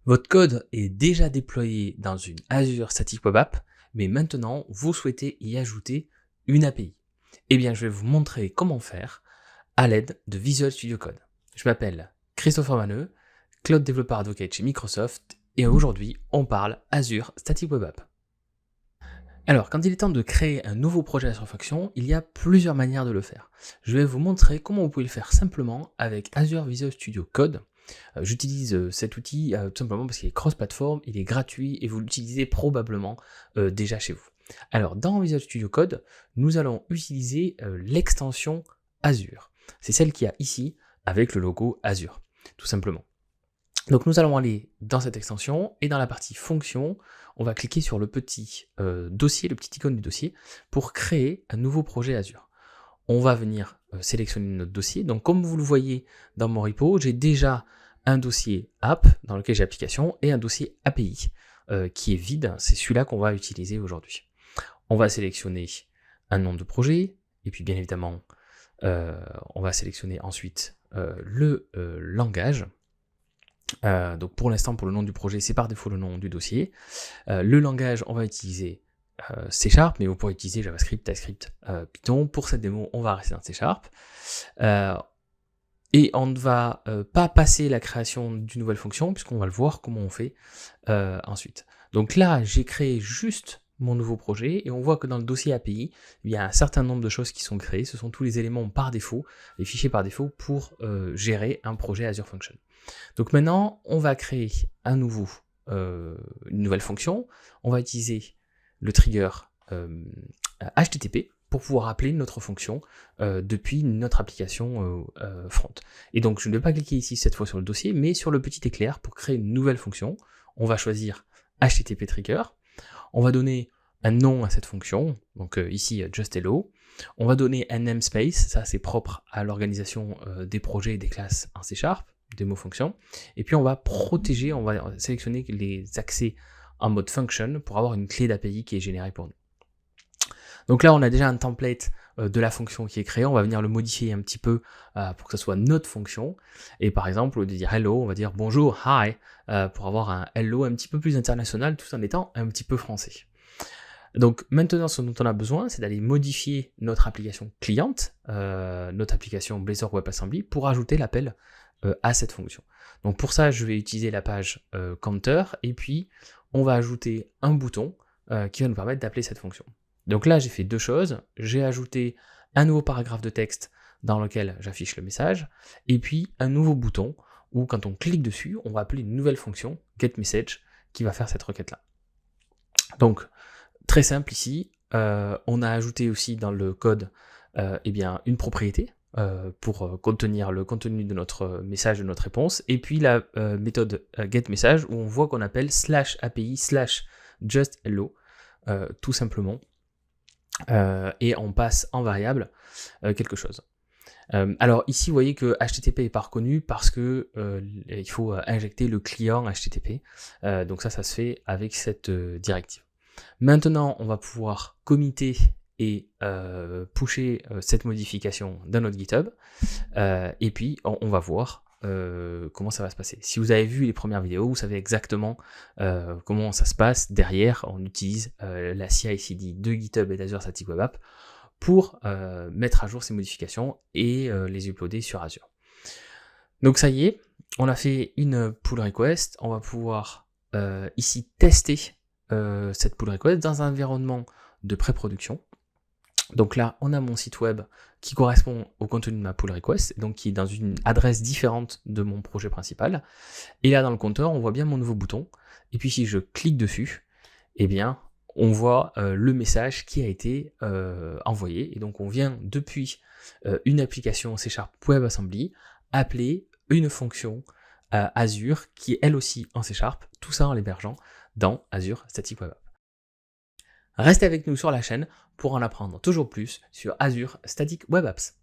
Votre code est déjà déployé dans une Azure Static Web App, mais maintenant vous souhaitez y ajouter une API. Eh bien, je vais vous montrer comment faire à l'aide de Visual Studio Code. Je m'appelle Christopher Manneux, Cloud Developer Advocate chez Microsoft, et aujourd'hui, on parle Azure Static Web App. Alors, quand il est temps de créer un nouveau projet Azure Function, il y a plusieurs manières de le faire. Je vais vous montrer comment vous pouvez le faire simplement avec Azure Visual Studio Code. J'utilise cet outil tout simplement parce qu'il est cross-platform, il est gratuit et vous l'utilisez probablement déjà chez vous. Alors, dans Visual Studio Code, nous allons utiliser l'extension Azure. C'est celle qu'il y a ici avec le logo Azure, tout simplement. Donc nous allons aller dans cette extension et dans la partie fonction, on va cliquer sur le petit dossier, le petit icône du dossier pour créer un nouveau projet Azure. On va venir sélectionner notre dossier. Donc comme vous le voyez dans mon repo, j'ai déjà un dossier app dans lequel j'ai application et un dossier API qui est vide. C'est celui-là qu'on va utiliser aujourd'hui. On va sélectionner un nom de projet et puis bien évidemment on va sélectionner ensuite le langage. Donc pour l'instant, pour le nom du projet, c'est par défaut le nom du dossier. Le langage, on va utiliser C#, mais vous pourrez utiliser JavaScript, TypeScript, Python. Pour cette démo, on va rester dans C#. Et on ne va pas passer la création d'une nouvelle fonction, puisqu'on va le voir comment on fait ensuite. Donc là, j'ai créé juste mon nouveau projet, et on voit que dans le dossier API, il y a un certain nombre de choses qui sont créées. Ce sont tous les éléments par défaut, les fichiers par défaut, pour gérer un projet Azure Function. Donc maintenant, on va créer une nouvelle fonction. On va utiliser le trigger HTTP pour pouvoir appeler notre fonction depuis notre application front. Et donc, je ne vais pas cliquer ici cette fois sur le dossier, mais sur le petit éclair pour créer une nouvelle fonction. On va choisir HTTP trigger. On va donner un nom à cette fonction, donc ici just hello. On va donner un namespace, ça c'est propre à l'organisation des projets et des classes en C#, démo fonction. Et puis on va protéger, on va sélectionner les accès en mode function pour avoir une clé d'API qui est générée pour nous. Donc là, on a déjà un template de la fonction qui est créée. On va venir le modifier un petit peu pour que ce soit notre fonction. Et par exemple, au lieu de dire hello, on va dire bonjour, hi, pour avoir un hello un petit peu plus international tout en étant un petit peu français. Donc maintenant, ce dont on a besoin, c'est d'aller modifier notre application cliente, notre application Blazor WebAssembly, pour ajouter l'appel à cette fonction. Donc pour ça, je vais utiliser la page counter, et puis on va ajouter un bouton qui va nous permettre d'appeler cette fonction. Donc là, j'ai fait deux choses. J'ai ajouté un nouveau paragraphe de texte dans lequel j'affiche le message, et puis un nouveau bouton où quand on clique dessus, on va appeler une nouvelle fonction, getMessage, qui va faire cette requête-là. Donc, très simple ici, on a ajouté aussi dans le code une propriété pour contenir le contenu de notre message, de notre réponse, et puis la méthode getMessage où on voit qu'on appelle /API /justHello, tout simplement, et on passe en variable quelque chose. Alors ici, vous voyez que HTTP n'est pas reconnu parce que il faut injecter le client HTTP, donc ça se fait avec cette directive. Maintenant, on va pouvoir committer et pusher cette modification dans notre GitHub, et puis on va voir comment ça va se passer. Si vous avez vu les premières vidéos, vous savez exactement comment ça se passe. Derrière, on utilise la CI/CD de GitHub et d'Azure Static Web App pour mettre à jour ces modifications et les uploader sur Azure. Donc ça y est, on a fait une pull request. On va pouvoir ici tester cette pull request dans un environnement de pré-production. Donc là, on a mon site web qui correspond au contenu de ma pull request, donc qui est dans une adresse différente de mon projet principal. Et là, dans le compteur, on voit bien mon nouveau bouton. Et puis si je clique dessus, eh bien, on voit le message qui a été envoyé. Et donc, on vient depuis une application C# WebAssembly appeler une fonction Azure qui est elle aussi en C#, tout ça en l'hébergeant dans Azure Static Web App. Restez avec nous sur la chaîne pour en apprendre toujours plus sur Azure Static Web Apps.